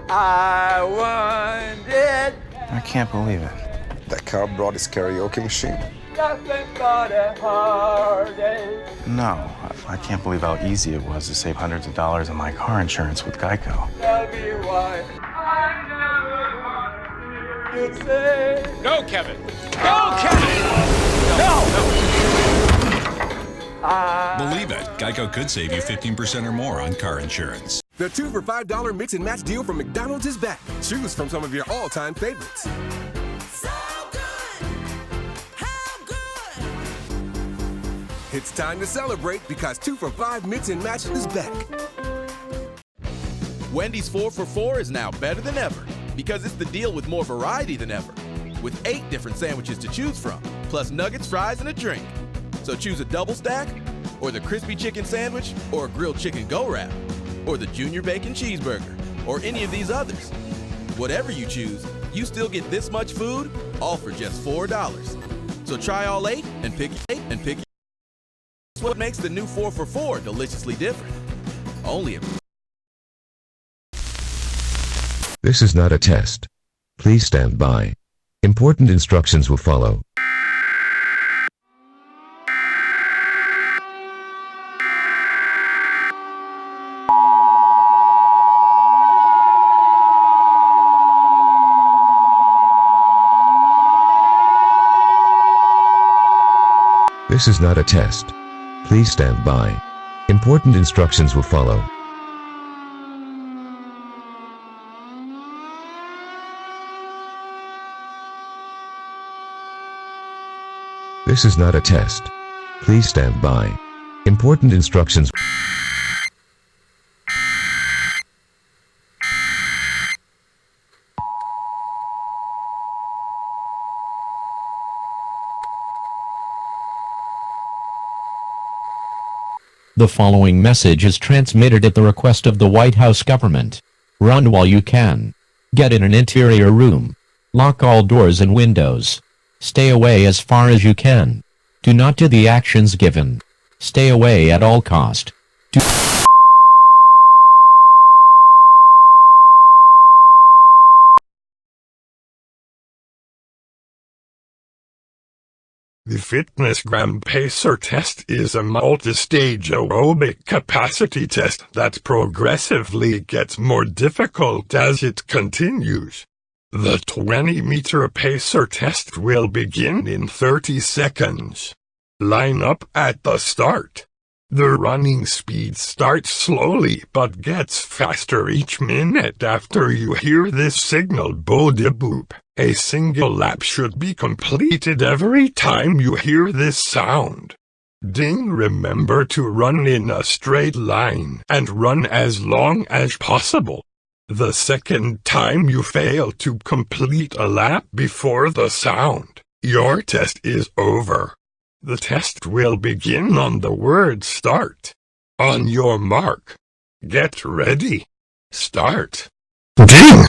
I want it. I can't believe it. That car brought his karaoke machine. Nothing but a heartache. No, I can't believe how easy it was to save hundreds of dollars on my car insurance with Geico. Tell me why I never wanted you say. Go, Kevin! Go, Kevin! No! Believe it, Geico could save you 15% or more on car insurance. The 2 for $5 mix and match deal from McDonald's is back. Choose from some of your all-time favorites. So good. How good. It's time to celebrate because 2 for $5 mix and match is back. Wendy's 4 for $4 is now better than ever because it's the deal with more variety than ever. With 8 different sandwiches to choose from, plus nuggets, fries, and a drink. So choose a double stack, or the crispy chicken sandwich, or a grilled chicken go-wrap, or the junior bacon cheeseburger, or any of these others. Whatever you choose, you still get this much food, all for just $4. So try all 8 and pick 8 and pick. That's what makes the new 4 for $4 deliciously different. Only at... This is not a test. Please stand by. Important instructions will follow. This is not a test. Please stand by. Important instructions will follow. This is not a test. Please stand by. Important instructions. The following message is transmitted at the request of the White House government. Run while you can. Get in an interior room. Lock all doors and windows. Stay away as far as you can. Do not do the actions given. Stay away at all cost. The Fitnessgram Pacer test is a multi-stage aerobic capacity test that progressively gets more difficult as it continues. The 20-meter pacer test will begin in 30 seconds. Line up at the start. The running speed starts slowly but gets faster each minute after you hear this signal boop. A single lap should be completed every time you hear this sound. Ding! Remember to run in a straight line and run as long as possible. The second time you fail to complete a lap before the sound, your test is over. The test will begin on the word start. On your mark. Get ready. Start. Ding!